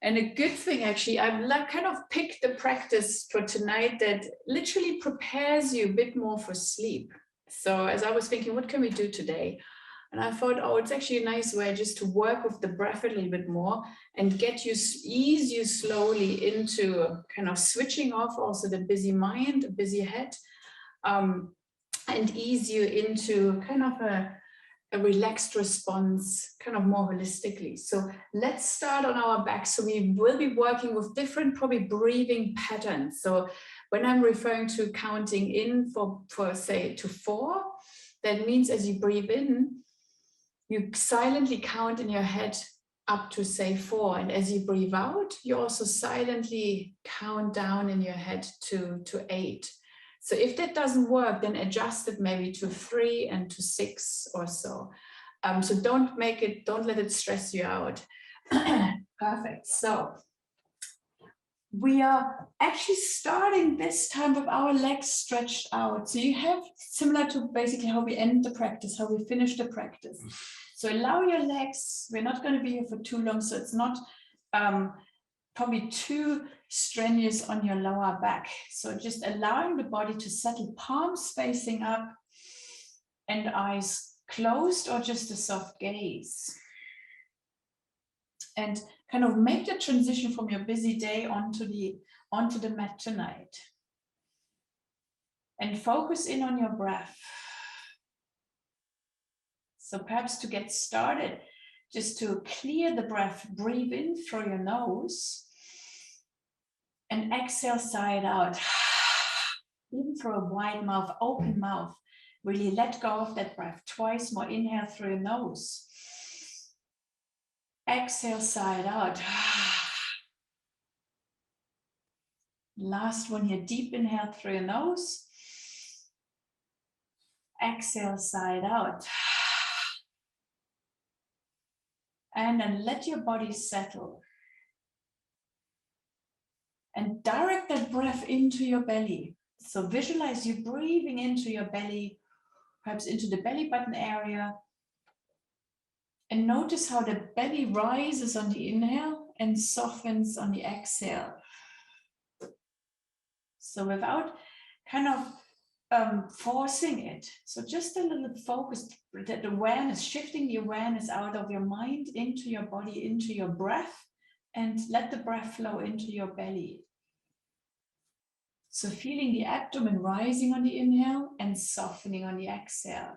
And a good thing, actually, I've kind of picked the practice for tonight that literally prepares you a bit more for sleep. So as I was thinking, what can we do today? And I thought, oh, it's actually a nice way just to work with the breath a little bit more and ease you slowly into kind of switching off also the busy mind, busy head, and ease you into kind of a relaxed response, kind of more holistically. So let's start on our back. So we will be working with different probably breathing patterns. So when I'm referring to counting in for say to 4, that means as you breathe in, you silently count in your head up to say 4. And as you breathe out, you also silently count down in your head to 8. So if that doesn't work, then adjust it maybe to 3 and to 6 or so. So don't let it stress you out. Perfect. So we are actually starting this time with our legs stretched out. So you have similar to basically how we end the practice, how we finish the practice. So allow your legs, we're not going to be here for too long, so it's not probably too strenuous on your lower back. So just allowing the body to settle, palms facing up and eyes closed or just a soft gaze. And kind of make the transition from your busy day onto the mat tonight. And focus in on your breath. So perhaps to get started, just to clear the breath, breathe in through your nose and exhale side out. Even through a wide mouth, open mouth. Really let go of that breath. Twice more. Inhale through your nose. Exhale side out. Last one here. Deep inhale through your nose. Exhale side out. And then let your body settle. And direct that breath into your belly. So visualize you breathing into your belly, perhaps into the belly button area. And notice how the belly rises on the inhale and softens on the exhale. So without kind of forcing it. So just a little focus, that awareness, shifting the awareness out of your mind into your body, into your breath, and let the breath flow into your belly. So feeling the abdomen rising on the inhale and softening on the exhale.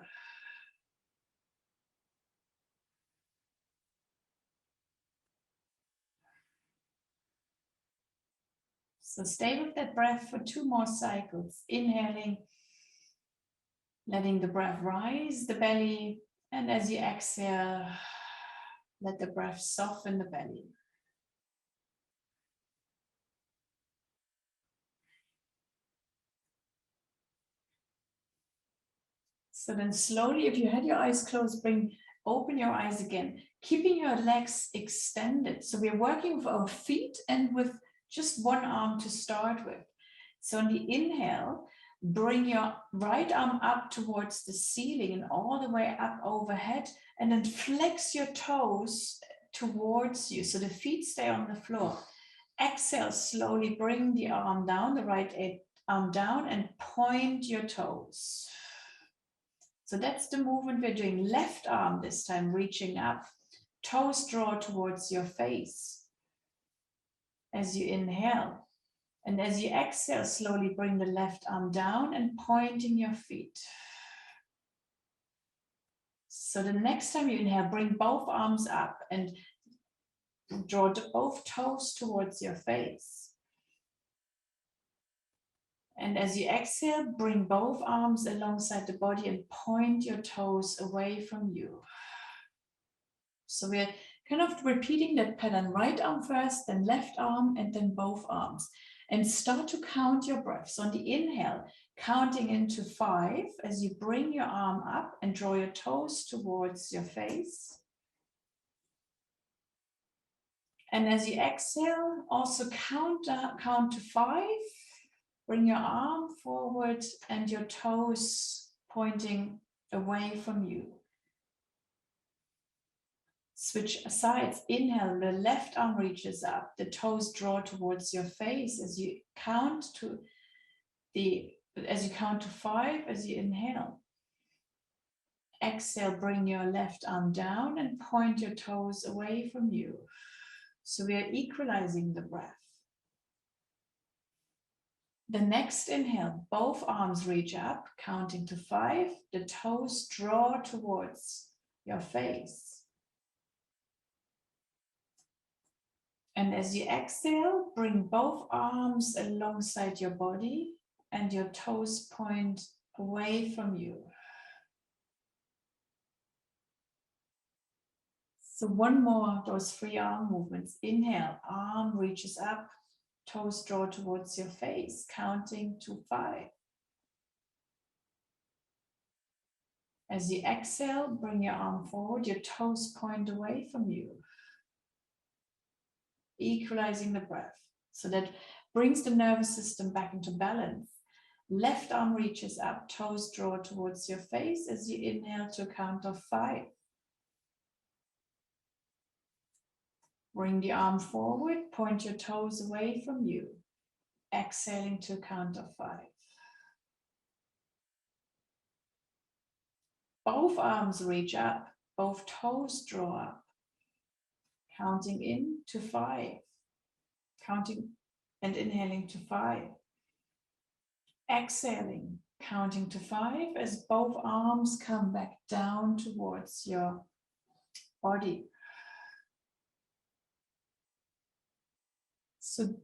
So stay with that breath for 2 more cycles. Inhaling, letting the breath rise the belly, and as you exhale, let the breath soften the belly. So then slowly, if you had your eyes closed, open your eyes again, keeping your legs extended. So we're working with our feet and with just one arm to start with. So on the inhale, bring your right arm up towards the ceiling and all the way up overhead, and then flex your toes towards you. So the feet stay on the floor. Exhale, slowly bring the arm down, the right arm down, and point your toes. So that's the movement we're doing. Left arm this time, reaching up. Toes draw towards your face as you inhale. And as you exhale, slowly bring the left arm down and pointing your feet. So the next time you inhale, bring both arms up and draw both toes towards your face. And as you exhale, bring both arms alongside the body and point your toes away from you. So we're kind of repeating that pattern, right arm first, then left arm, and then both arms. And start to count your breaths. So on the inhale, counting into 5 as you bring your arm up and draw your toes towards your face. And as you exhale, also count to 5. Bring your arm forward and your toes pointing away from you. Switch sides. Inhale, the left arm reaches up, the toes draw towards your face as you count to 5 as you inhale. Exhale, bring your left arm down and point your toes away from you. So we are equalizing the breath. The next inhale, both arms reach up, counting to 5. The toes draw towards your face. And as you exhale, bring both arms alongside your body and your toes point away from you. So one more of those 3 arm movements. Inhale, arm reaches up, toes draw towards your face, counting to 5. As you exhale, bring your arm forward, your toes point away from you. Equalizing the breath. So that brings the nervous system back into balance. Left arm reaches up, toes draw towards your face as you inhale to a count of 5. Bring the arm forward, point your toes away from you. Exhaling to a count of 5. Both arms reach up, both toes draw up. Counting in to 5. Counting and inhaling to 5. Exhaling, counting to 5 as both arms come back down towards your body. So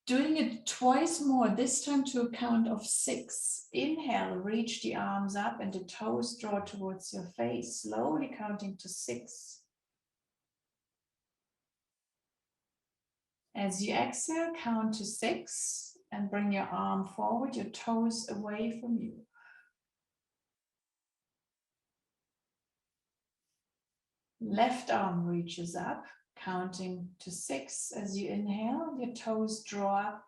doing it twice more, this time to a count of 6. Inhale, reach the arms up and the toes draw towards your face, slowly counting to 6. As you exhale, count to 6 and bring your arm forward, your toes away from you. Left arm reaches up, counting to 6 as you inhale, your toes draw up.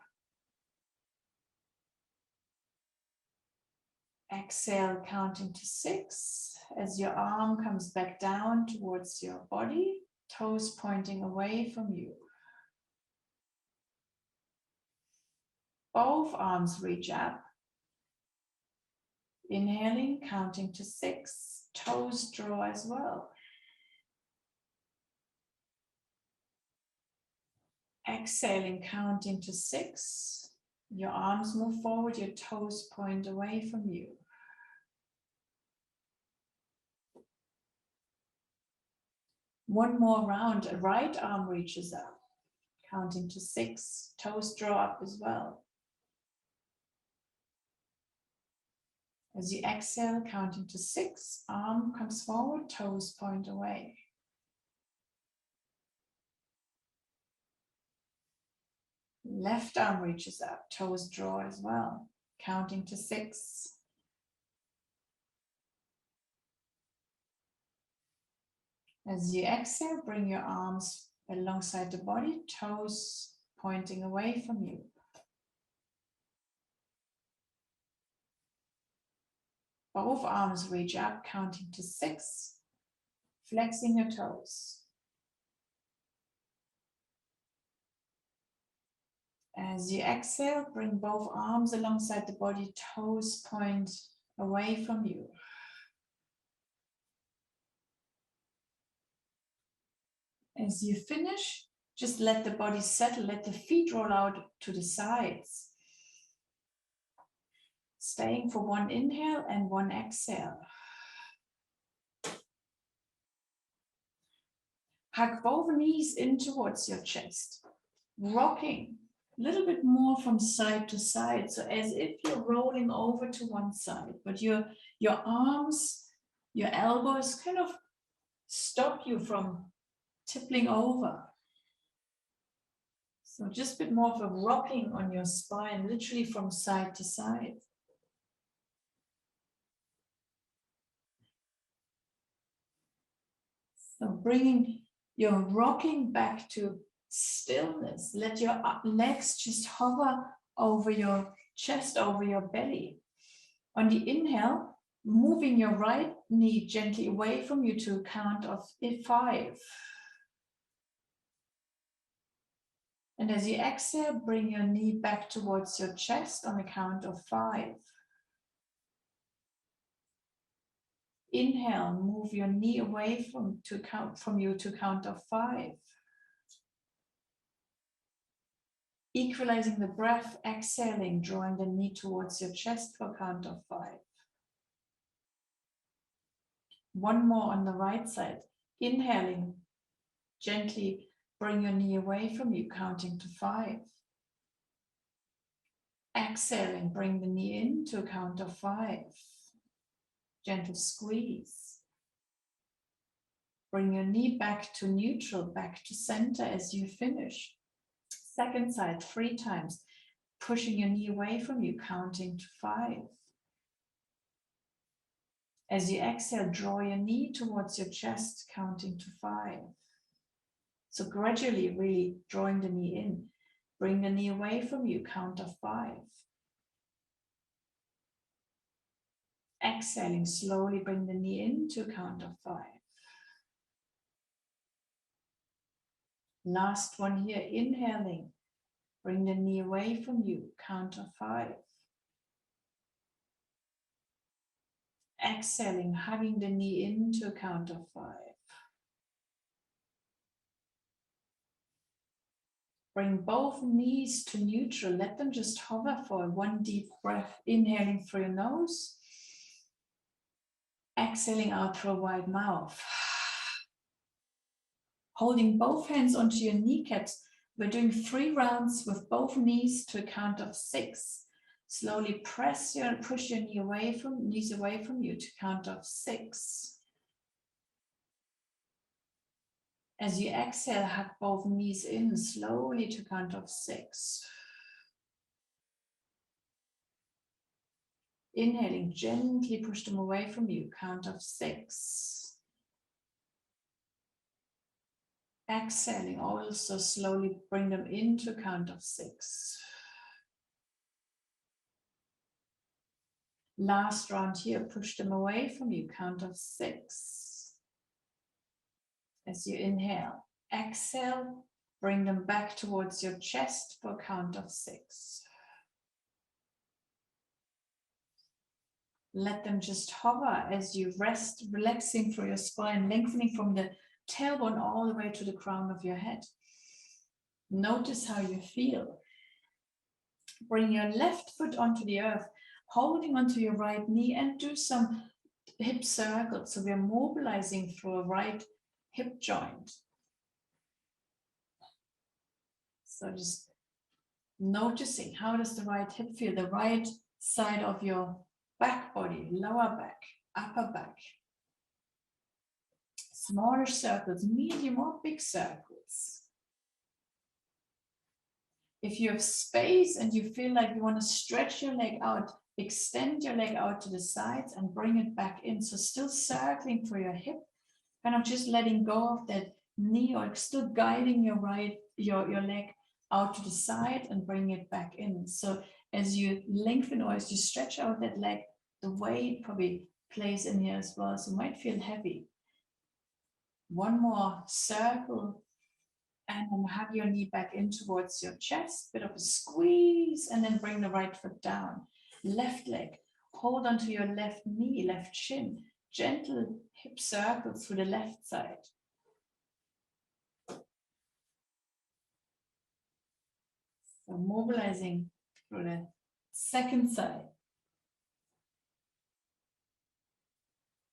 Exhale, counting to 6 as your arm comes back down towards your body, toes pointing away from you. Both arms reach up. Inhaling, counting to 6, toes draw as well. Exhaling, counting to 6. Your arms move forward, your toes point away from you. One more round, a right arm reaches up, counting to 6, toes draw up as well. As you exhale, counting to 6, arm comes forward, toes point away. Left arm reaches up, toes draw as well, counting to 6. As you exhale, bring your arms alongside the body, toes pointing away from you. Both arms reach up, counting to 6, flexing your toes. As you exhale, bring both arms alongside the body, toes point away from you. As you finish, just let the body settle, let the feet roll out to the sides. Staying for one inhale and one exhale. Hug both knees in towards your chest, rocking a little bit more from side to side, so as if you're rolling over to one side, but your arms, your elbows kind of stop you from tippling over. So just a bit more of a rocking on your spine, literally from side to side. So bringing your rocking back to stillness. Let your legs just hover over your chest, over your belly. On the inhale, moving your right knee gently away from you to a count of 5. And as you exhale, bring your knee back towards your chest on the count of 5. Inhale, move your knee away from you to count of 5. Equalizing the breath, exhaling, drawing the knee towards your chest for count of 5. One more on the right side. Inhaling, gently bring your knee away from you, counting to 5. Exhaling, bring the knee in to a count of 5. Gentle squeeze. Bring your knee back to neutral, back to center as you finish. Second side, 3 times. Pushing your knee away from you, counting to 5. As you exhale, draw your knee towards your chest, counting to 5. So gradually, really drawing the knee in. Bring the knee away from you, count of 5. Exhaling, slowly bring the knee in to count of 5. Last one here, inhaling. Bring the knee away from you, count of 5. Exhaling, hugging the knee into a count of 5. Bring both knees to neutral. Let them just hover for one deep breath. Inhaling through your nose. Exhaling out through a wide mouth. Holding both hands onto your kneecaps. We're doing 3 rounds with both knees to a count of 6. Slowly push your knees away from you to count of 6. As you exhale, hug both knees in slowly to count of 6. Inhaling, gently push them away from you, count of 6. Exhaling, also slowly bring them into count of 6. Last round here, push them away from you, count of 6. As you inhale, exhale, bring them back towards your chest for count of 6. Let them just hover as you rest, relaxing through your spine, lengthening from the tailbone all the way to the crown of your head. Notice how you feel. Bring your left foot onto the earth, holding onto your right knee, and do some hip circles. So we're mobilizing through a right hip joint. So just noticing, how does the right hip feel? The right side of your back body, lower back, upper back. Smaller circles, medium or big circles. If you have space and you feel like you want to stretch your leg out, extend your leg out to the sides and bring it back in. So still circling for your hip, kind of just letting go of that knee, or still guiding your leg out to the side and bring it back in. So as you lengthen or as you stretch out that leg, the weight probably plays in here as well. So it might feel heavy. One more circle, and then hug your knee back in towards your chest, bit of a squeeze, and then bring the right foot down. Left leg, hold onto your left knee, left shin, gentle hip circles through the left side. So mobilizing through the second side.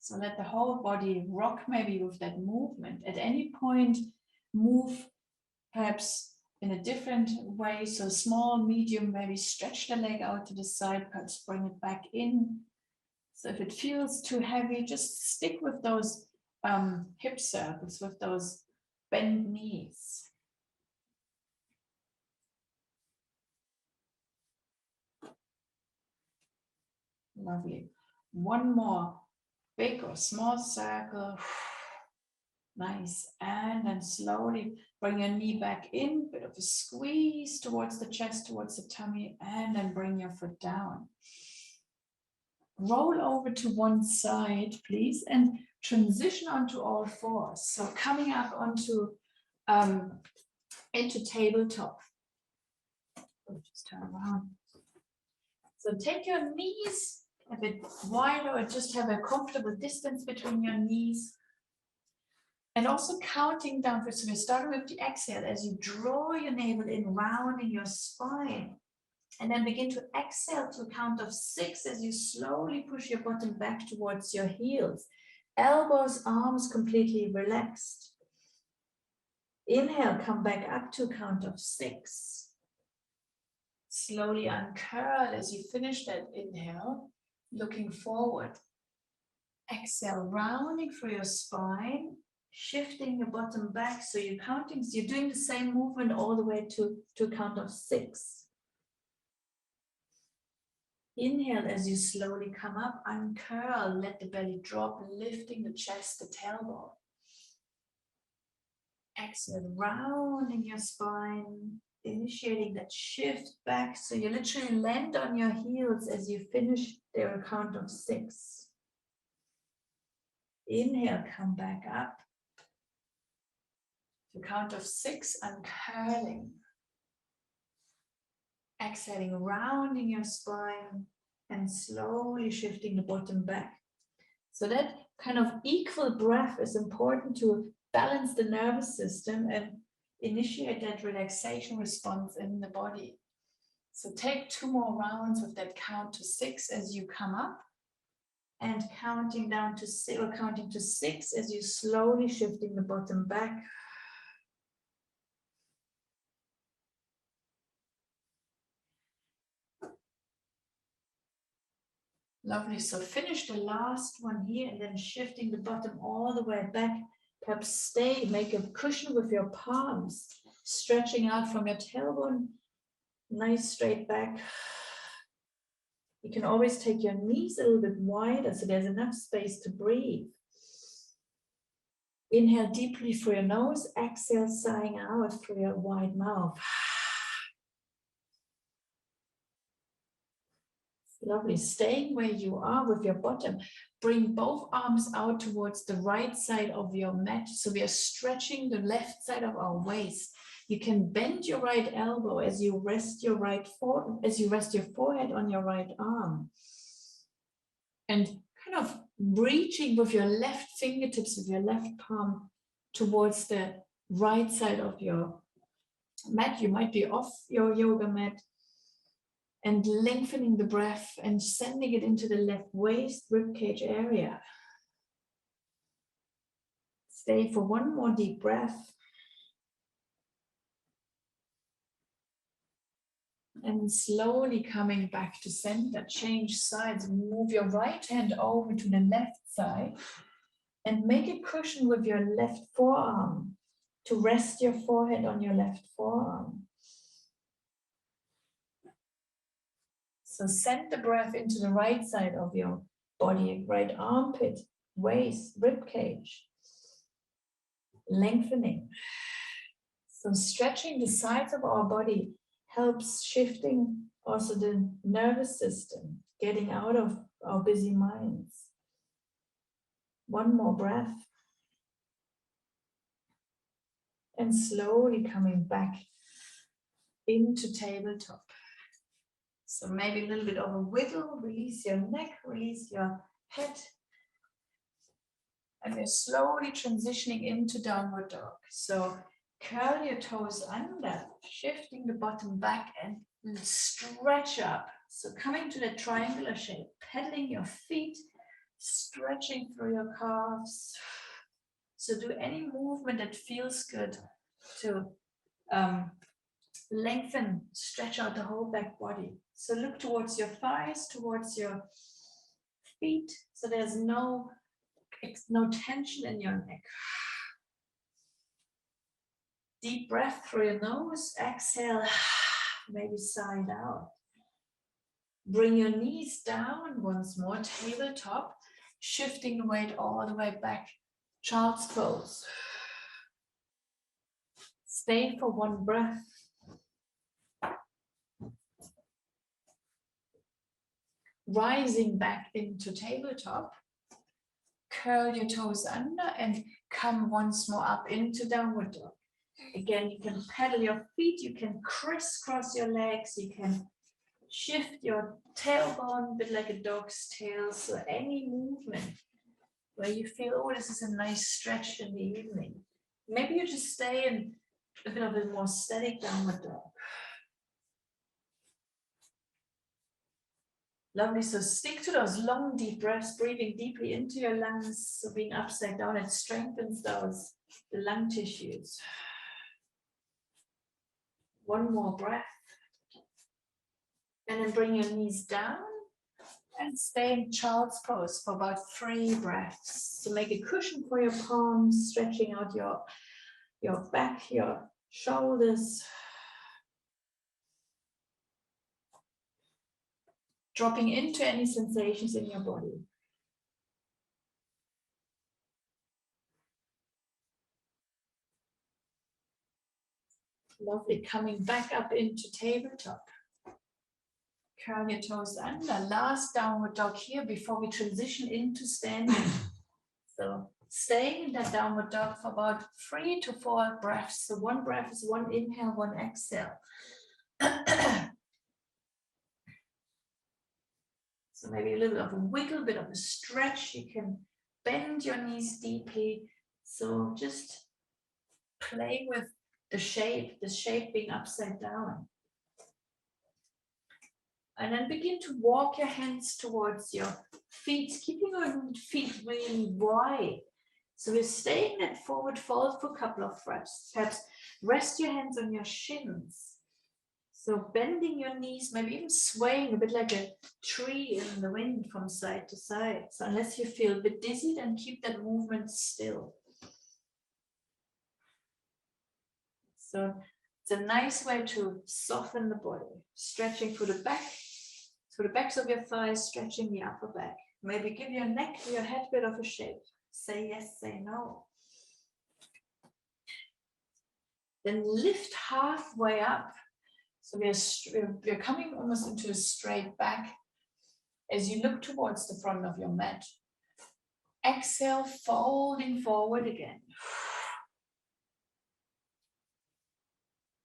So let the whole body rock maybe with that movement. At any point, move perhaps in a different way. So small, medium, maybe stretch the leg out to the side, perhaps bring it back in. So if it feels too heavy, just stick with those hip circles, with those bent knees. Lovely. One more big or small circle. Nice. And then slowly bring your knee back in, bit of a squeeze towards the chest, towards the tummy, and then bring your foot down. Roll over to one side, please, and transition onto all fours. So coming up onto into tabletop. Just turn around. So take your knees a bit wider, or just have a comfortable distance between your knees. And also counting down. So we're starting with the exhale as you draw your navel in, rounding your spine. And then begin to exhale to a count of 6 as you slowly push your bottom back towards your heels. Elbows, arms completely relaxed. Inhale, come back up to a count of 6. Slowly uncurl as you finish that inhale, looking forward. Exhale, rounding through your spine, shifting your bottom back. So you're counting, so you're doing the same movement all the way to a count of 6. Inhale as you slowly come up, uncurl, let the belly drop, lifting the chest, the tailbone. Exhale, rounding your spine, initiating that shift back. So you literally land on your heels as you finish their count of 6. Inhale, come back up. To count of 6, uncurling. Exhaling, rounding your spine and slowly shifting the bottom back. So that kind of equal breath is important to balance the nervous system and initiate that relaxation response in the body. So take 2 more rounds with that count to 6 as you come up, and counting down to 6, or counting to 6 as you slowly shifting the bottom back. Lovely. So finish the last one here and then shifting the bottom all the way back. Perhaps stay, make a cushion with your palms, stretching out from your tailbone. Nice straight back. You can always take your knees a little bit wider so there's enough space to breathe. Inhale deeply through your nose, exhale sighing out through your wide mouth. Lovely. Staying where you are with your bottom. Bring both arms out towards the right side of your mat. So we are stretching the left side of our waist. You can bend your right elbow as you rest your forehead on your right arm. And kind of reaching with your left fingertips, with your left palm towards the right side of your mat. You might be off your yoga mat. And lengthening the breath and sending it into the left waist, ribcage area. Stay for 1 more deep breath. And slowly coming back to center, change sides, move your right hand over to the left side and make a cushion with your left forearm to rest your forehead on your left forearm. So send the breath into the right side of your body, right armpit, waist, rib cage. Lengthening. So stretching the sides of our body helps shifting also the nervous system, getting out of our busy minds. 1 more breath. And slowly coming back into tabletop. So maybe a little bit of a wiggle, release your neck, release your head. And we're slowly transitioning into downward dog. So curl your toes under, shifting the bottom back and stretch up. So coming to the triangular shape, pedaling your feet, stretching through your calves. So do any movement that feels good to lengthen, stretch out the whole back body. So look towards your thighs, towards your feet. So there's no tension in your neck. Deep breath through your nose. Exhale, maybe sigh out. Bring your knees down once more, tabletop, shifting the weight all the way back. Child's pose. Stay for 1 breath. Rising back into tabletop. Curl your toes under and come once more up into downward dog. Again, you can pedal your feet, you can crisscross your legs, you can shift your tailbone a bit like a dog's tail. So any movement where you feel, oh, this is a nice stretch in the evening. Maybe you just stay in a bit of a more static downward dog. Lovely, so stick to those long deep breaths, breathing deeply into your lungs. So being upside down, it strengthens the lung tissues. One more breath. And then bring your knees down and stay in child's pose for about 3 breaths. So make a cushion for your palms, stretching out your back, your shoulders. Dropping into any sensations in your body. Lovely, coming back up into tabletop. Curl your toes under, last downward dog here before we transition into standing. So staying in that downward dog for about 3 to 4 breaths. So 1 breath is 1 inhale, 1 exhale. So maybe a little bit of a wiggle, bit of a stretch. You can bend your knees deeply. So just play with the shape being upside down. And then begin to walk your hands towards your feet, keeping your feet really wide. So we're staying in that forward fold for a couple of breaths. Perhaps rest your hands on your shins. So bending your knees, maybe even swaying a bit like a tree in the wind from side to side. So unless you feel a bit dizzy, then keep that movement still. So it's a nice way to soften the body, stretching through the back, through the backs of your thighs, stretching the upper back. Maybe give your neck, your head a bit of a shape. Say yes, say no. Then lift halfway up. So we're coming almost into a straight back as you look towards the front of your mat. Exhale, folding forward again.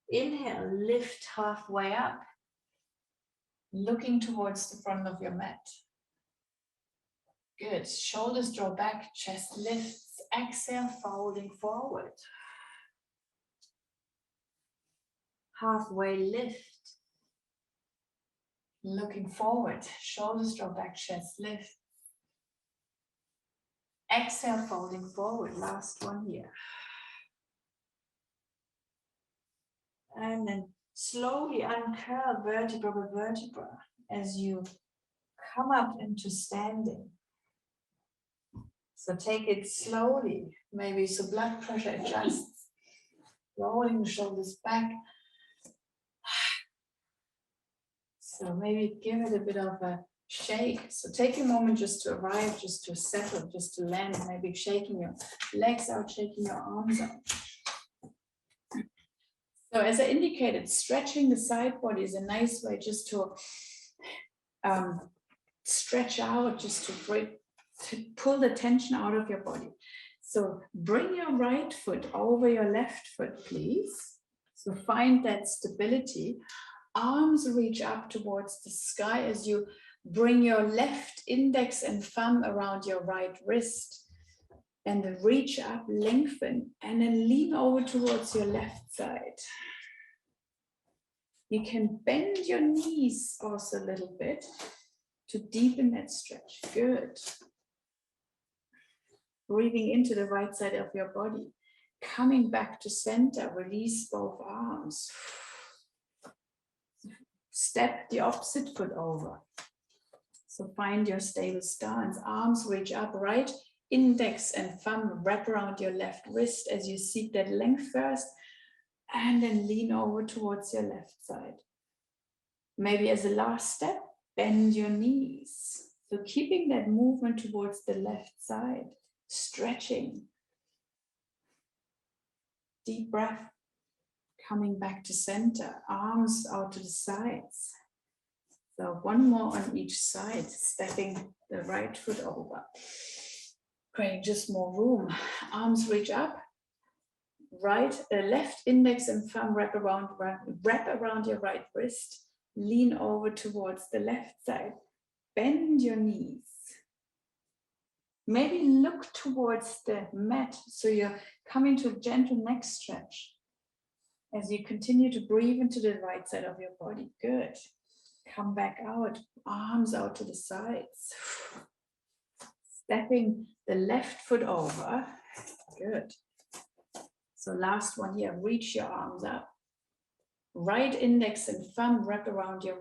Inhale, lift halfway up, looking towards the front of your mat. Good. Shoulders draw back, chest lifts. Exhale, folding forward. Halfway lift. Looking forward. Shoulders draw back, chest lift. Exhale, folding forward. Last one here. And then slowly uncurl vertebra by vertebra as you come up into standing. So take it slowly, maybe so blood pressure adjusts, rolling the shoulders back. So maybe give it a bit of a shake. So take a moment just to arrive, just to settle, just to land, maybe shaking your legs out, shaking your arms out. So as I indicated, stretching the side body is a nice way just to stretch out, just to pull the tension out of your body. So bring your right foot over your left foot, please. So find that stability. Arms reach up towards the sky as you bring your left index and thumb around your right wrist. And then reach up, lengthen, and then lean over towards your left side. You can bend your knees also a little bit to deepen that stretch. Good. Breathing into the right side of your body. Coming back to center, release both arms. Step the opposite foot over. So find your stable stance. Arms reach up, right index and thumb wrap around your left wrist as you seek that length first, and then lean over towards your left side. Maybe as a last step, bend your knees. So keeping that movement towards the left side, stretching. Deep breath, coming back to center, arms out to the sides. So one more on each side, stepping the right foot over. Creating just more room. Arms reach up, left index and thumb wrap around your right wrist. Lean over towards the left side. Bend your knees. Maybe look towards the mat so you're coming to a gentle neck stretch as you continue to breathe into the right side of your body. Good. Come back out, arms out to the sides. Stepping the left foot over. Good. So last one here, reach your arms up. Right index and thumb wrap around your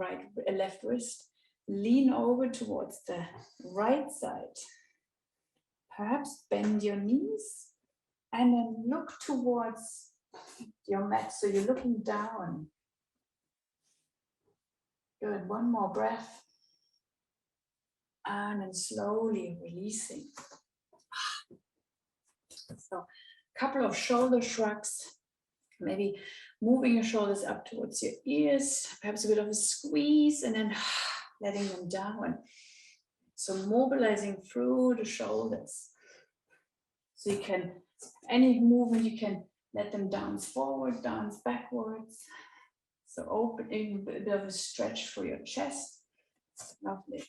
left wrist. Lean over towards the right side. Perhaps bend your knees and then look towards your mat. So you're looking down. Good, one more breath. And then slowly releasing. So a couple of shoulder shrugs, maybe moving your shoulders up towards your ears, perhaps a bit of a squeeze, and then letting them down. So mobilizing through the shoulders. So you can, any movement, you can let them dance forward, dance backwards. So opening a bit of a stretch for your chest. Lovely.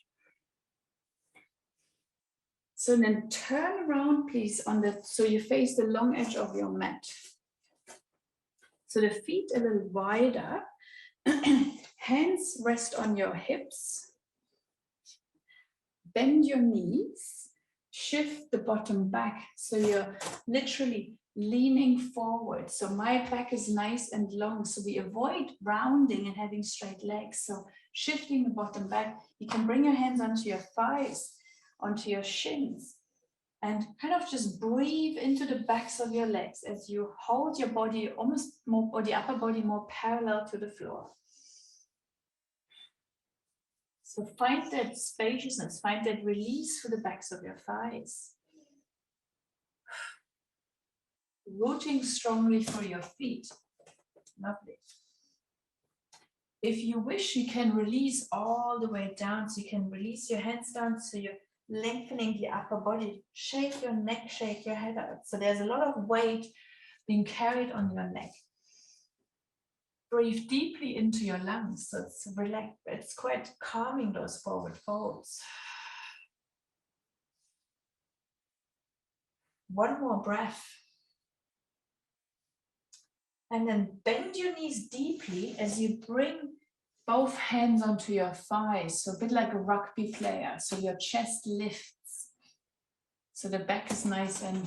So then turn around, please, so you face the long edge of your mat. So the feet a little wider. Hands rest on your hips. Bend your knees. Shift the bottom back. So you're literally leaning forward. So my back is nice and long. So we avoid rounding and having straight legs. So shifting the bottom back. You can bring your hands onto your thighs, onto your shins, and kind of just breathe into the backs of your legs as you hold your body almost more, or the upper body more parallel to the floor. So find that spaciousness, find that release through the backs of your thighs. Rooting strongly through your feet. Lovely. If you wish, you can release all the way down. So you can release your hands down so you're lengthening the upper body. Shake your neck, shake your head out. So there's a lot of weight being carried on your neck. Breathe deeply into your lungs. So it's relaxed. It's quite calming, those forward folds. One more breath. And then bend your knees deeply as you bring both hands onto your thighs. So a bit like a rugby player. So your chest lifts. So the back is nice and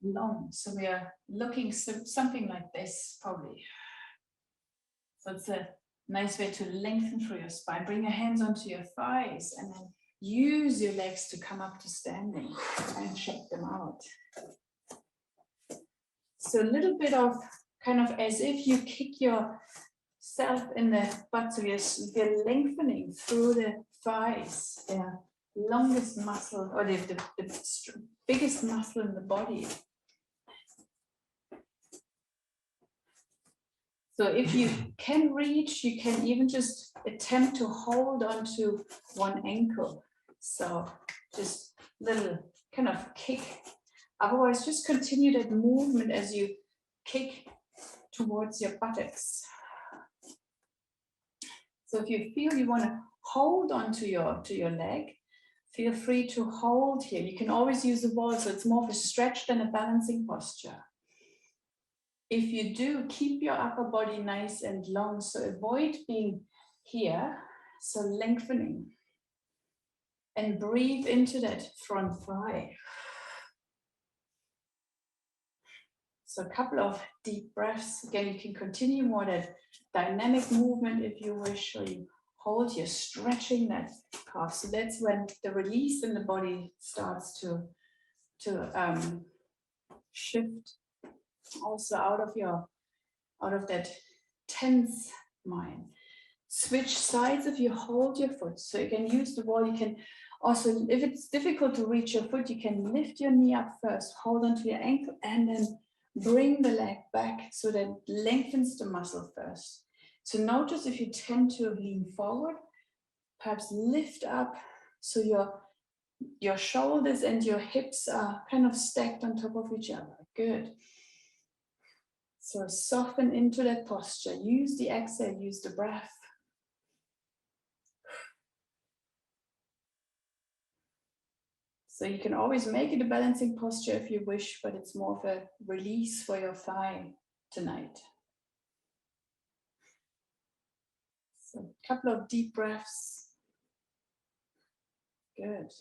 long. So we are looking something like this, probably. So it's a nice way to lengthen through your spine. Bring your hands onto your thighs and then use your legs to come up to standing and shake them out. So a little bit of kind of as if you kick yourself in the butt, so you're lengthening through the thighs, the longest muscle, or the biggest muscle in the body. So if you can reach, you can even just attempt to hold on to one ankle. So just little kind of kick. Otherwise, just continue that movement as you kick towards your buttocks. So if you feel you want to hold on to your leg, feel free to hold here. You can always use the wall, so it's more of a stretch than a balancing posture. If you do, keep your upper body nice and long, so avoid being here, so lengthening. And breathe into that front thigh. So a couple of deep breaths. Again, you can continue more that dynamic movement if you wish, or you hold, you're stretching that calf. So that's when the release in the body starts to shift also out of that tense mind. Switch sides if you hold your foot. So you can use the wall. You can also, if it's difficult to reach your foot, you can lift your knee up first, hold onto your ankle, and then bring the leg back so that it lengthens the muscle first. So notice if you tend to lean forward, perhaps lift up so your shoulders and your hips are kind of stacked on top of each other. Good. So soften into that posture. Use the exhale, use the breath. So you can always make it a balancing posture if you wish, but it's more of a release for your thigh tonight. So a couple of deep breaths. Good.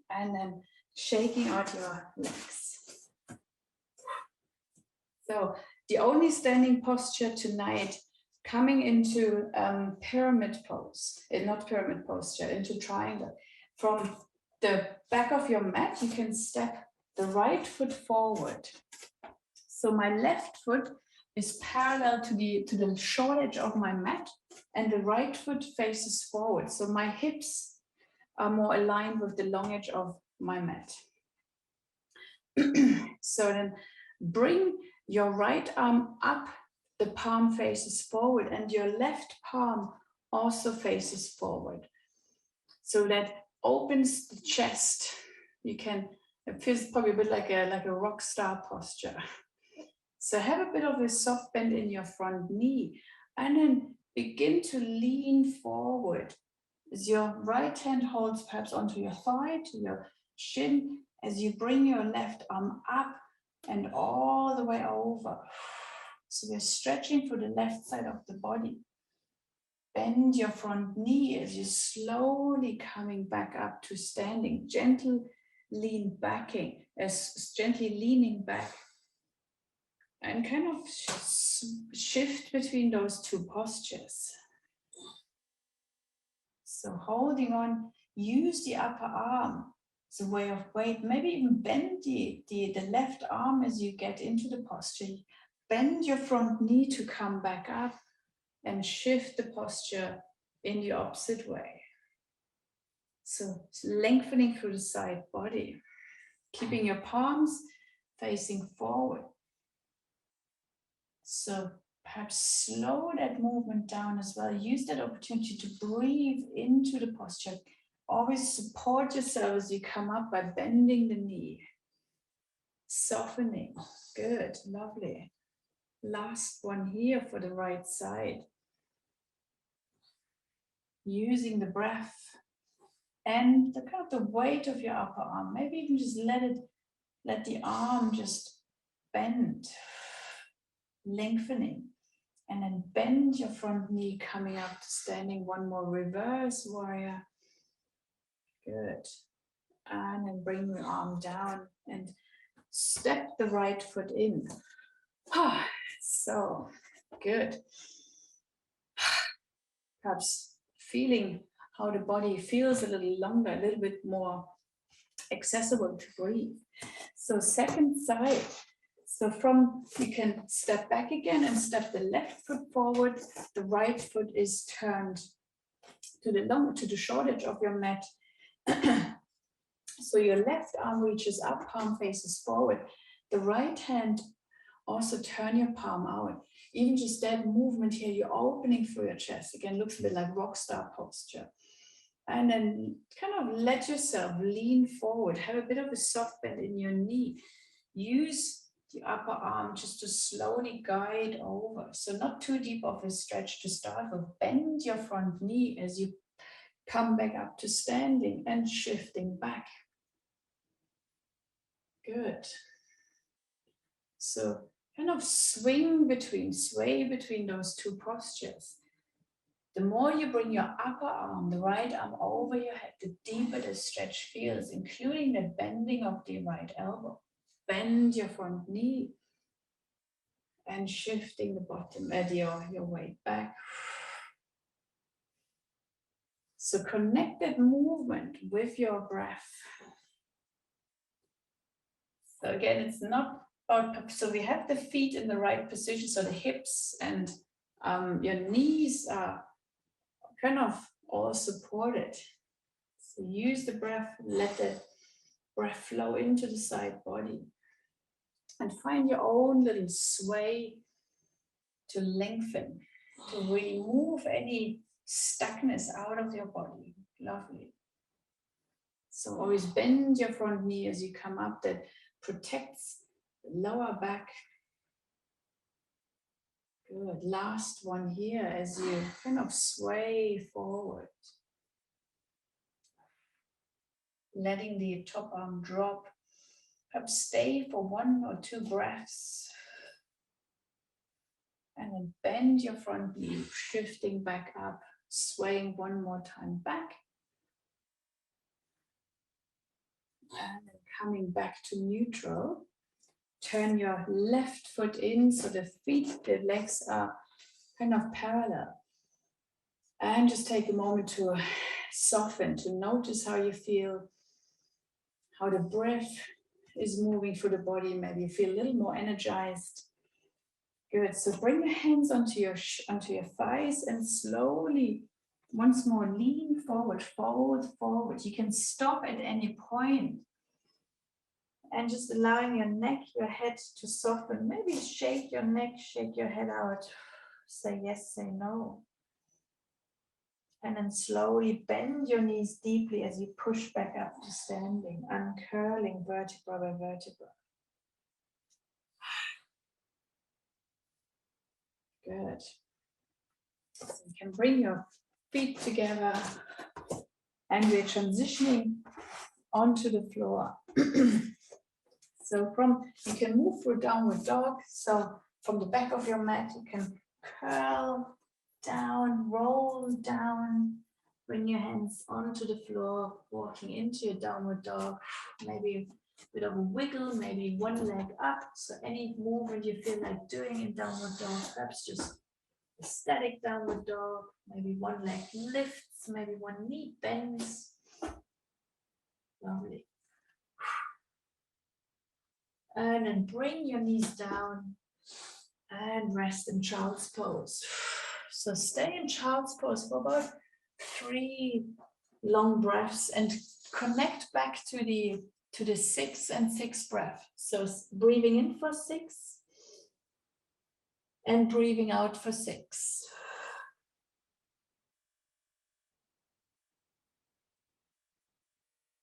And then shaking out your legs. So the only standing posture tonight, coming into pyramid pose, not pyramid posture, into triangle. From the back of your mat, you can step the right foot forward. So my left foot is parallel to the short edge of my mat, and the right foot faces forward. So my hips are more aligned with the long edge of my mat. So then bring your right arm up, the palm faces forward, and your left palm also faces forward. So that opens the chest. You can, it feels probably a bit like a rock star posture. So have a bit of a soft bend in your front knee, and then begin to lean forward as your right hand holds perhaps onto your thigh, to your shin, as you bring your left arm up and all the way over. So we're stretching for the left side of the body. Bend your front knee as you're slowly coming back up to standing. Gentle lean backing, as gently leaning back. And kind of shift between those two postures. So holding on, use the upper arm as a way of weight. Maybe even bend the left arm as you get into the posture. Bend your front knee to come back up and shift the posture in the opposite way. So lengthening through the side body, keeping your palms facing forward. So perhaps slow that movement down as well. Use that opportunity to breathe into the posture. Always support yourself as you come up by bending the knee. Softening. Good, lovely. Last one here for the right side. Using the breath and the kind of the weight of your upper arm. Maybe even just let the arm just bend, lengthening. And then bend your front knee, coming up to standing. One more reverse warrior. Good. And then bring your arm down and step the right foot in. So good. Perhaps feeling how the body feels a little longer, a little bit more accessible to breathe. So second side. So you can step back again and step the left foot forward. The right foot is turned to the short edge of your mat. So your left arm reaches up, palm faces forward. The right hand, also turn your palm out. Even just that movement here, you're opening through your chest. Again, looks a bit like rock star posture. And then kind of let yourself lean forward. Have a bit of a soft bend in your knee. Use the upper arm just to slowly guide over. So not too deep of a stretch to start with. Bend your front knee as you come back up to standing and shifting back. Good. So kind of sway between those two postures. The more you bring your upper arm, the right arm over your head, the deeper the stretch feels, including the bending of the right elbow. Bend your front knee and shifting the bottom of your weight back. So connect that movement with your breath. So again, it's not about, so we have the feet in the right position, so the hips and your knees are kind of all supported. So use the breath, let the breath flow into the side body. And find your own little sway to lengthen, to remove any stuckness out of your body. Lovely. So always bend your front knee as you come up. That protects lower back. Good. Last one here as you kind of sway forward. Letting the top arm drop. Perhaps stay for 1 or 2 breaths. And then bend your front knee, shifting back up, swaying 1 more time back. And then coming back to neutral. Turn your left foot in so the legs are kind of parallel. And just take a moment to soften, to notice how you feel, how the breath is moving through the body. Maybe you feel a little more energized. Good. So bring your hands onto your thighs and slowly, once more, lean forward, fold forward. You can stop at any point. And just allowing your neck, your head to soften. Maybe shake your neck, shake your head out. Say yes, say no. And then slowly bend your knees deeply as you push back up to standing, uncurling vertebra by vertebra. Good. So you can bring your feet together and we're transitioning onto the floor. So you can move through downward dog. So from the back of your mat, you can curl down, roll down, bring your hands onto the floor, walking into your downward dog. Maybe a bit of a wiggle, maybe one leg up. So any movement you feel like doing in downward dog, perhaps just a static downward dog, maybe one leg lifts, maybe one knee bends. Lovely. And then bring your knees down and rest in child's pose. So stay in child's pose for about 3 long breaths and connect back to the 6 and 6 breath. So breathing in for 6 and breathing out for 6.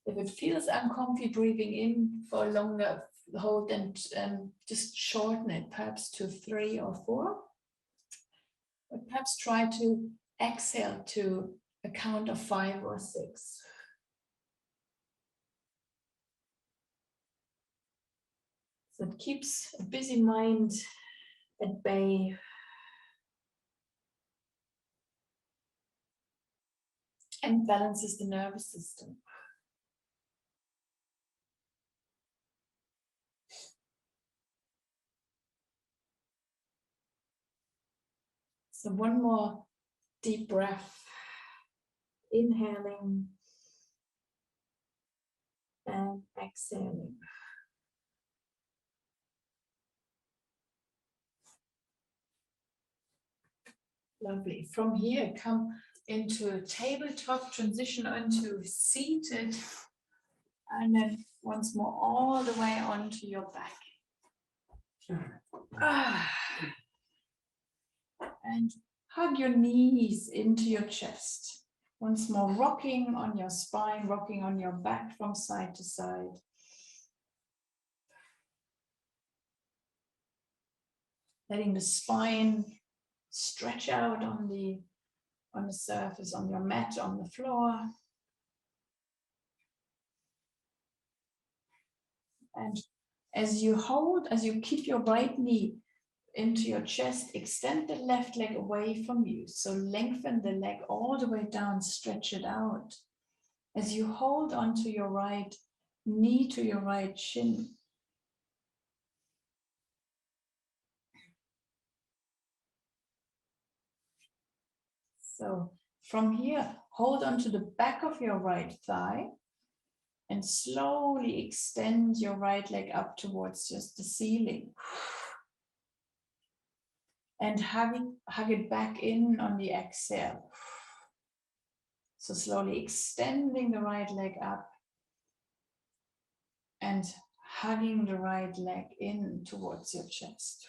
If it feels uncomfy breathing in for longer, hold and just shorten it, perhaps to 3 or 4. But perhaps try to exhale to a count of 5 or 6. So it keeps a busy mind at bay. And balances the nervous system. So one more deep breath, inhaling and exhaling. Lovely. From here, come into a tabletop, transition onto seated, and then once more all the way onto your back. And hug your knees into your chest. Once more, rocking on your spine, rocking on your back from side to side. Letting the spine stretch out on the surface, on your mat, on the floor. And as you keep your right knee into your chest, extend the left leg away from you. So lengthen the leg all the way down, stretch it out. As you hold onto your right knee to your right shin. So from here, hold onto the back of your right thigh and slowly extend your right leg up towards just the ceiling. And hug it back in on the exhale. So slowly extending the right leg up and hugging the right leg in towards your chest.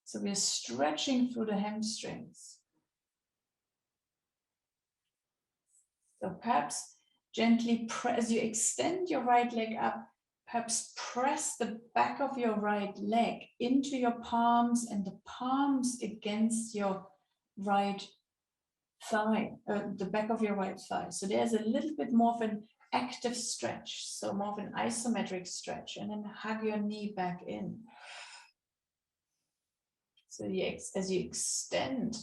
So we're stretching through the hamstrings. So perhaps gently press, as you extend your right leg up, perhaps press the back of your right leg into your palms and the palms against your right thigh, the back of your right thigh. So there's a little bit more of an active stretch, so more of an isometric stretch, and then hug your knee back in. So as you extend,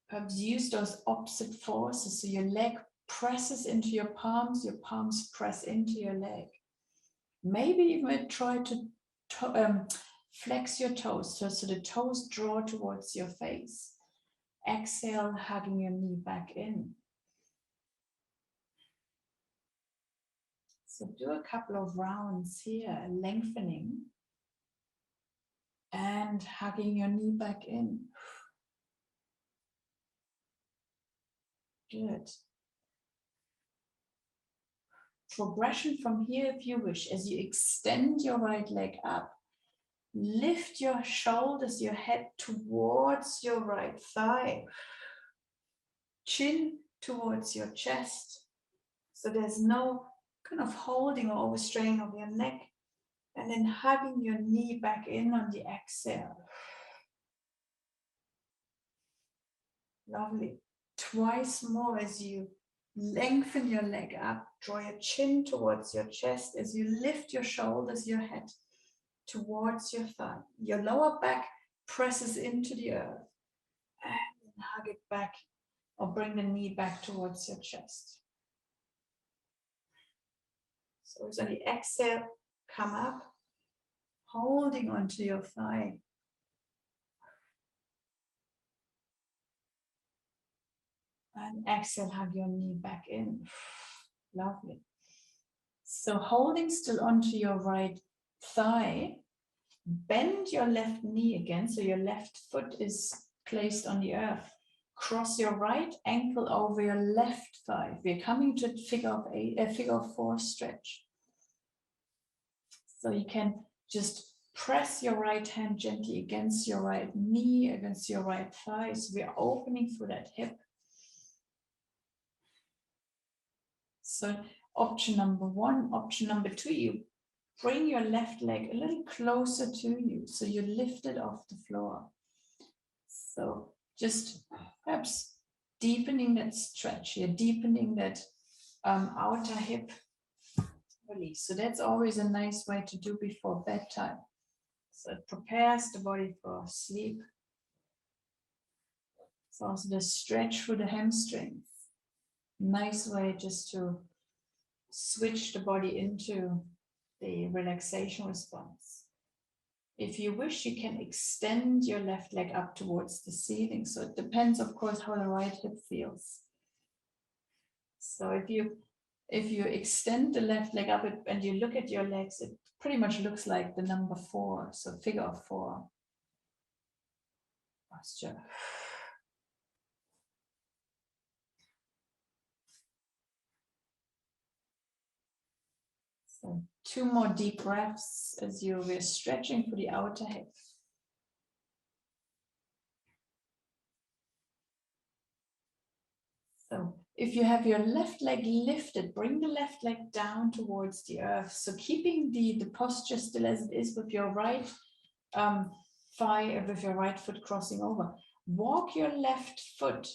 perhaps use those opposite forces. So your leg presses into your palms press into your leg. Maybe even try to flex your toes, so the toes draw towards your face. Exhale, hugging your knee back in. So do a couple of rounds here, lengthening and hugging your knee back in. Good. Progression from here if you wish. As you extend your right leg up, lift your shoulders, your head towards your right thigh. Chin towards your chest. So there's no kind of holding or overstraining of your neck. And then hugging your knee back in on the exhale. Lovely. Twice more as you lengthen your leg up, draw your chin towards your chest as you lift your shoulders, your head towards your thigh. Your lower back presses into the earth and hug it back or bring the knee back towards your chest. So as on the exhale, come up, holding onto your thigh. And exhale, hug your knee back in. Lovely. So holding still onto your right thigh, bend your left knee again. So your left foot is placed on the earth. Cross your right ankle over your left thigh. We're coming to figure of four stretch. So you can just press your right hand gently against your right knee, against your right thigh. So we are opening through that hip. So option number one. Option number two, you bring your left leg a little closer to you. So you lift it off the floor. So just perhaps deepening that stretch here, deepening that outer hip release. So that's always a nice way to do before bedtime. So it prepares the body for sleep. It's also the stretch through the hamstrings. Nice way just to switch the body into the relaxation response. If you wish, you can extend your left leg up towards the ceiling. So it depends, of course, how the right hip feels. So if you extend the left leg up and you look at your legs, it pretty much looks like the number 4. So figure of 4 posture. So 2 more deep breaths as we're stretching for the outer hip. So if you have your left leg lifted, bring the left leg down towards the earth. So keeping the posture still as it is with your right thigh, with your right foot crossing over. Walk your left foot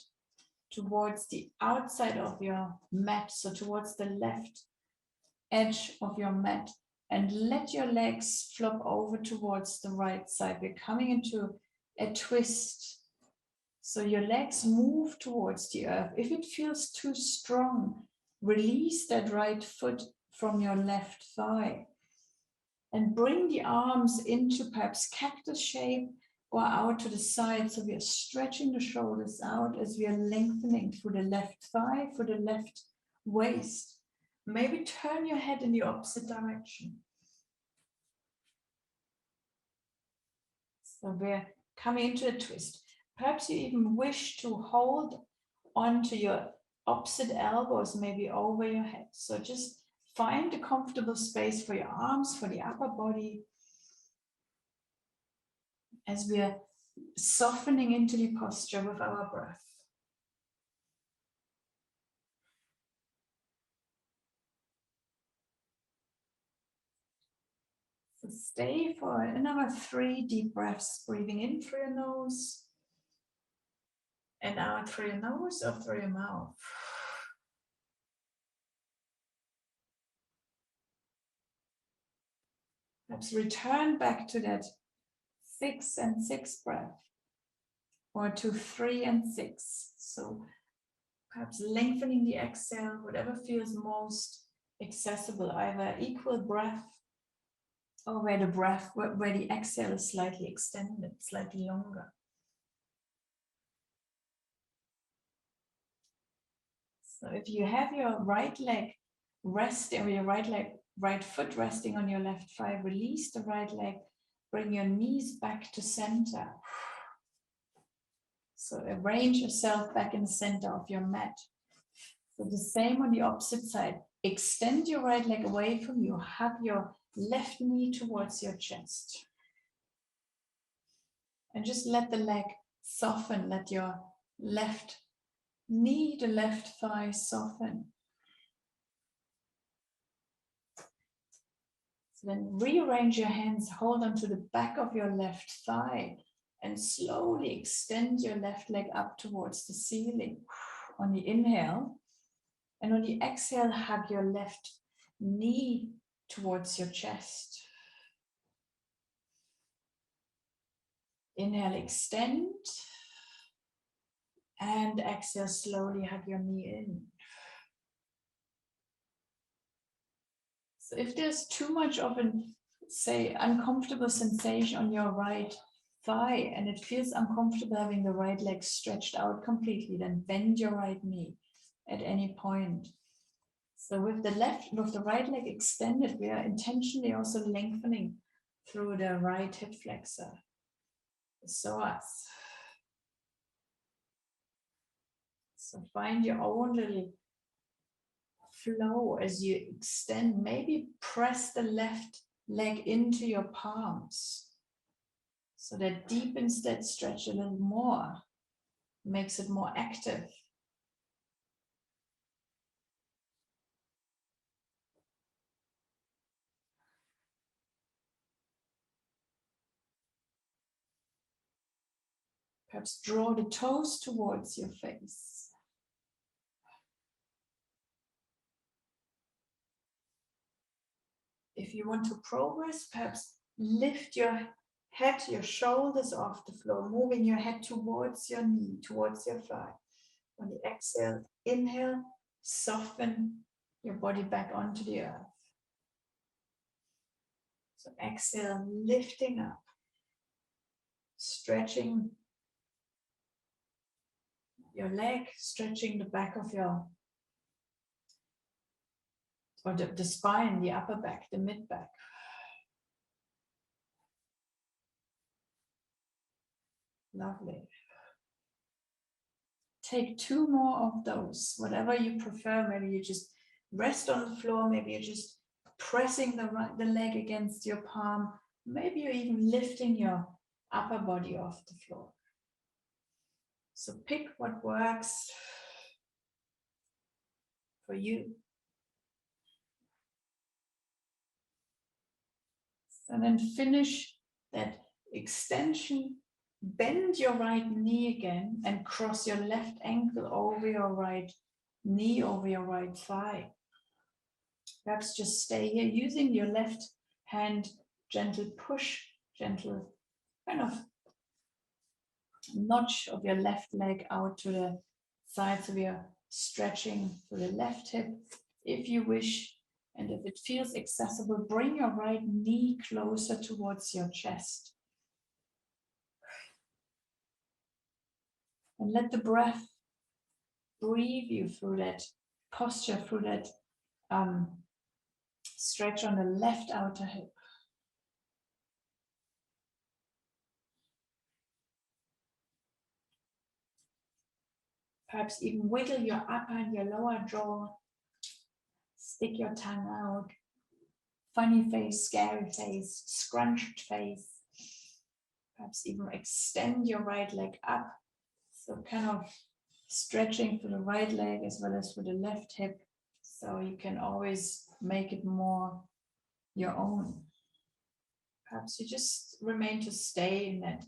towards the outside of your mat, so towards the left edge of your mat, and let your legs flop over towards the right side. We're coming into a twist. So your legs move towards the earth. If it feels too strong, release that right foot from your left thigh and bring the arms into perhaps cactus shape or out to the side. So we are stretching the shoulders out as we are lengthening through the left thigh, through the left waist. Maybe turn your head in the opposite direction. So we're coming into a twist. Perhaps you even wish to hold onto your opposite elbows, maybe over your head. So just find a comfortable space for your arms, for the upper body, as we are softening into the posture with our breath. So stay for another 3 deep breaths, breathing in through your nose and out through your nose or through your mouth. Perhaps return back to that 6 and 6 breath, or to 3 and 6. So perhaps lengthening the exhale, whatever feels most accessible, either equal breath or where the exhale is slightly extended, slightly longer. So if you have your right leg resting, or your right foot resting on your left thigh, release the right leg, bring your knees back to center. So arrange yourself back in the center of your mat. So the same on the opposite side. Extend your right leg away from you. Hug your left knee towards your chest. And just let the leg soften. Let your left knee, the left thigh soften. So then rearrange your hands, hold on to the back of your left thigh and slowly extend your left leg up towards the ceiling on the inhale. And on the exhale, hug your left knee towards your chest. Inhale, extend. And exhale, slowly hug your knee in. So if there's too much of an, say, uncomfortable sensation on your right thigh and it feels uncomfortable having the right leg stretched out completely, then bend your right knee at any point. So with the right leg extended, we are intentionally also lengthening through the right hip flexor, the psoas. So find your own little flow as you extend. Maybe press the left leg into your palms so that deepens that stretch a little more, makes it more active. Perhaps draw the toes towards your face. If you want to progress, perhaps lift your head, your shoulders off the floor, moving your head towards your knee, towards your thigh. On the exhale, inhale, soften your body back onto the earth. So exhale, lifting up, stretching your leg, stretching the back of your, or the spine, the upper back, the mid back. Lovely. Take 2 more of those, whatever you prefer. Maybe you just rest on the floor. Maybe you're just pressing the leg against your palm. Maybe you're even lifting your upper body off the floor. So pick what works for you. And then finish that extension. Bend your right knee again and cross your left ankle over your right knee, over your right thigh. Perhaps just stay here using your left hand, gentle push, gentle kind of notch of your left leg out to the side, so we are stretching to the left hip. If you wish, and if it feels accessible, bring your right knee closer towards your chest. And let the breath breathe you through that posture, through that stretch on the left outer hip. Perhaps even wiggle your upper and your lower jaw. Stick your tongue out. Funny face, scary face, scrunched face. Perhaps even extend your right leg up. So kind of stretching through the right leg as well as through the left hip. So you can always make it more your own. perhaps you just remain to stay in that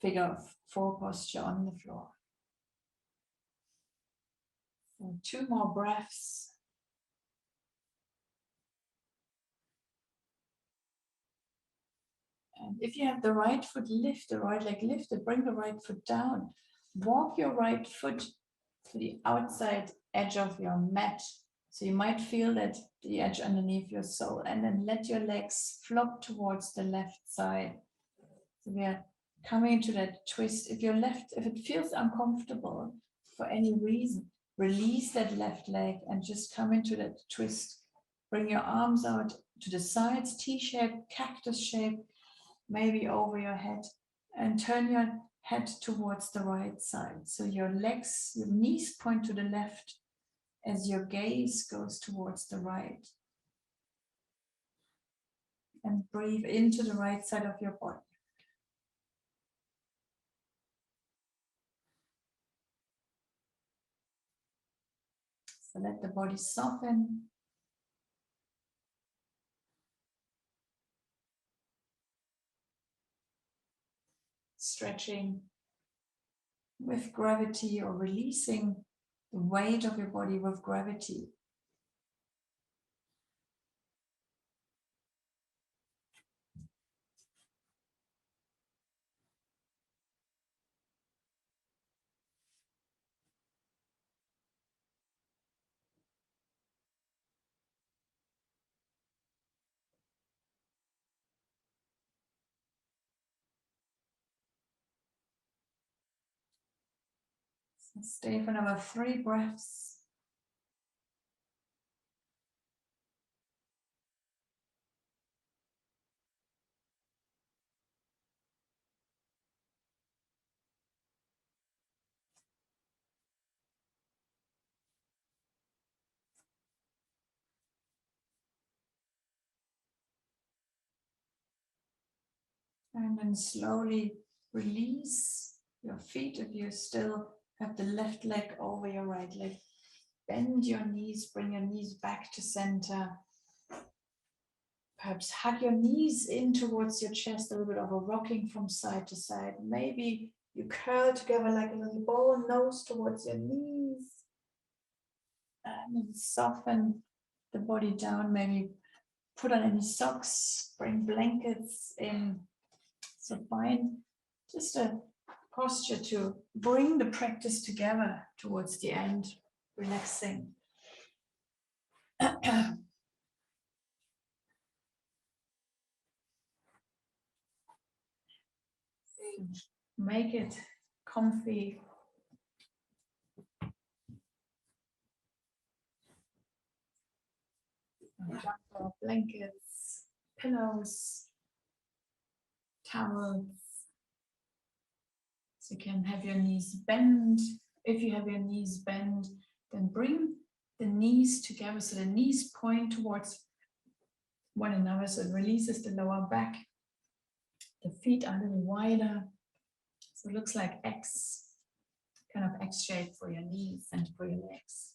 figure 4 posture on the floor. So 2 more breaths. And if you have the right foot lift, the right leg lifted, bring the right foot down. Walk your right foot to the outside edge of your mat. So you might feel that the edge underneath your sole, and then let your legs flop towards the left side. So we are coming to that twist. If it feels uncomfortable for any reason, release that left leg and just come into that twist. Bring your arms out to the sides, T-shape, cactus shape, maybe over your head, and turn your head towards the right side. So your legs, your knees point to the left as your gaze goes towards the right. And breathe into the right side of your body. So let the body soften. Stretching with gravity or releasing the weight of your body with gravity. So stay for another 3 breaths. And then slowly release your feet if you still have the left leg over your right leg. Bend your knees, bring your knees back to center. Perhaps hug your knees in towards your chest, a little bit of a rocking from side to side. Maybe you curl together like a little ball, nose towards your knees. And then soften the body down. Maybe put on any socks, bring blankets in. So find just a posture to bring the practice together towards the end, relaxing. Make it comfy. Jumper, blankets, pillows, towels. So you can have your knees bend. If you have your knees bend, then bring the knees together so the knees point towards one another, so it releases the lower back. The feet are a little wider, so it looks like X, kind of X shape for your knees and for your legs.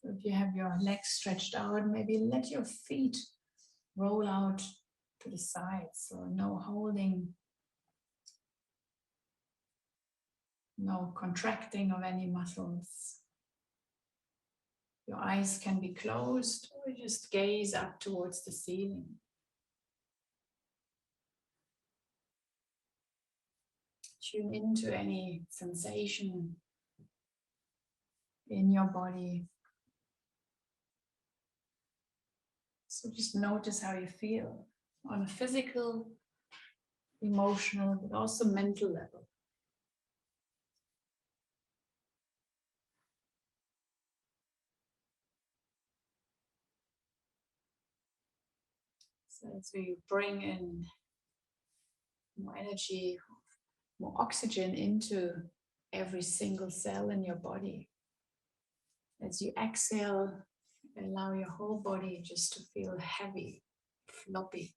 So if you have your legs stretched out, maybe let your feet roll out to the sides, so no holding, no contracting of any muscles. Your eyes can be closed or just gaze up towards the ceiling. Tune into any sensation in your body. So just notice how you feel on a physical, emotional, but also mental level. So as we bring in more energy, more oxygen into every single cell in your body. As you exhale, allow your whole body just to feel heavy, floppy.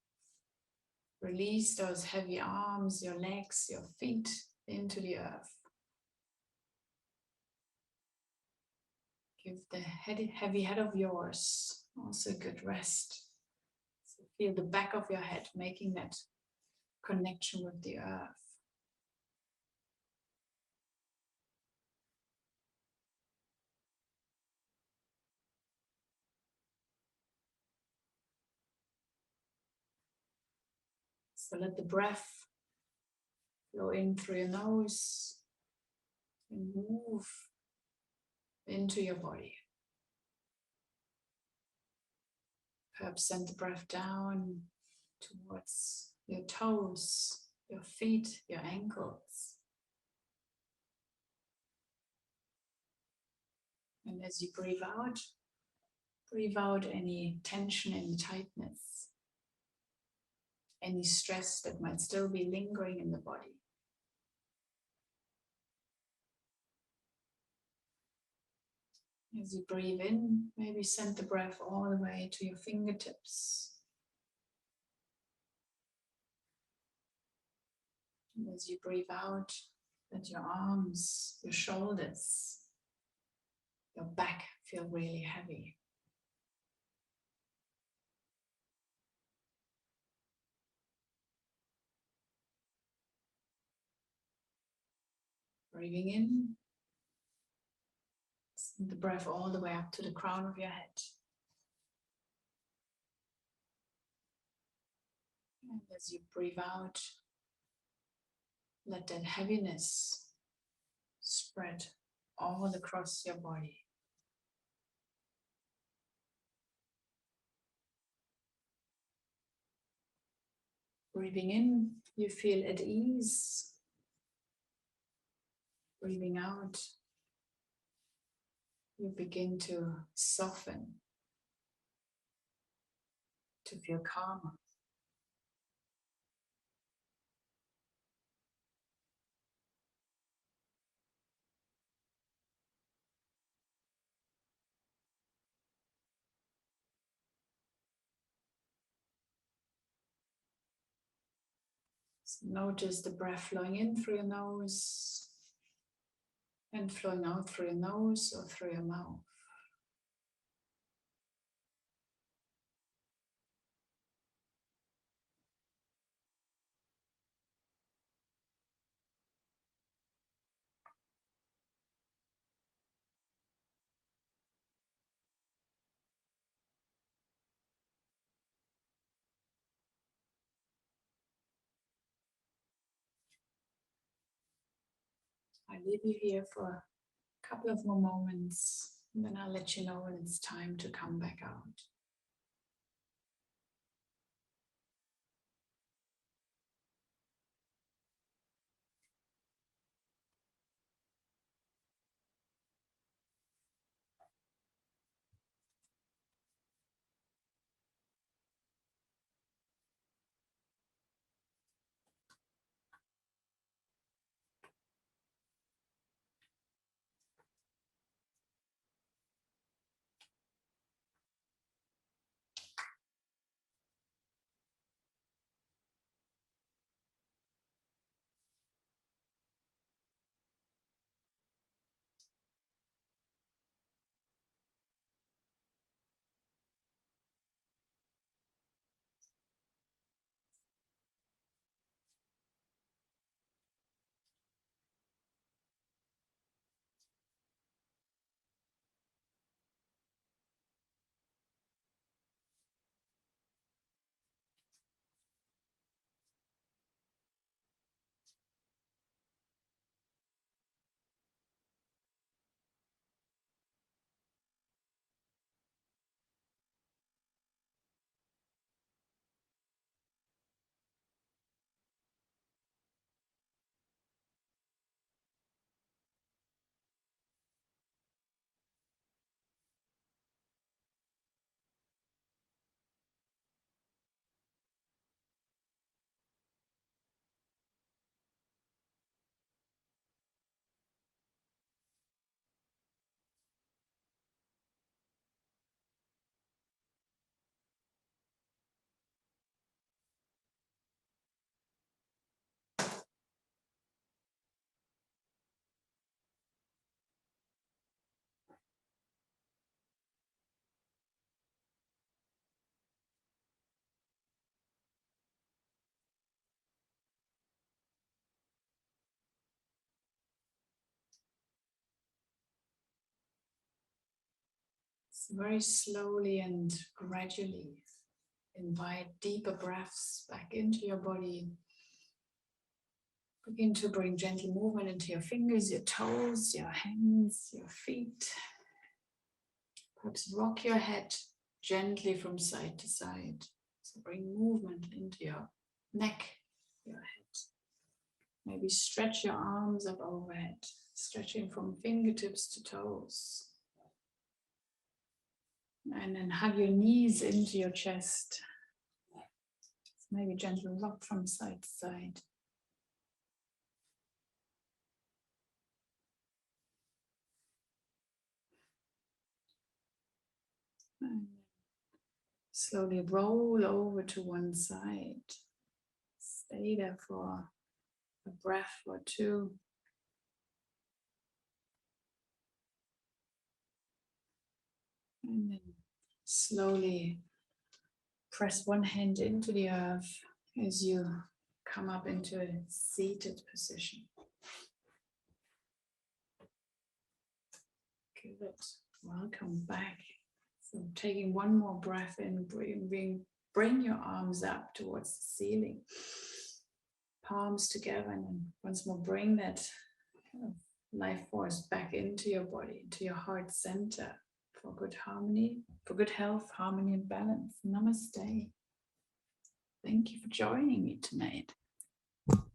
Release those heavy arms, your legs, your feet into the earth. Give the heavy head of yours also a good rest. So feel the back of your head making that connection with the earth. So let the breath flow in through your nose and move into your body. Perhaps send the breath down towards your toes, your feet, your ankles. And as you breathe out any tension, any tightness, any stress that might still be lingering in the body. As you breathe in, maybe send the breath all the way to your fingertips. And as you breathe out, let your arms, your shoulders, your back feel really heavy. Breathing in, send the breath all the way up to the crown of your head. And as you breathe out, let that heaviness spread all across your body. Breathing in, you feel at ease. Breathing out, you begin to soften, to feel calmer. So notice the breath flowing in through your nose and flowing out through your nose or through your mouth. I leave you here for a couple of more moments, and then I'll let you know when it's time to come back out. So very slowly and gradually invite deeper breaths back into your body. Begin to bring gentle movement into your fingers, your toes, your hands, your feet. Perhaps rock your head gently from side to side. So bring movement into your neck, your head. Maybe stretch your arms up overhead, stretching from fingertips to toes. And then hug your knees into your chest. So maybe gentle rock from side to side. And slowly roll over to one side. Stay there for a breath or two. And then slowly press one hand into the earth as you come up into a seated position. Good. Welcome back. So taking one more breath in, bring your arms up towards the ceiling. Palms together, and then once more bring that life force back into your body, into your heart center for good harmony, for good health, harmony and balance. Namaste. Thank you for joining me tonight.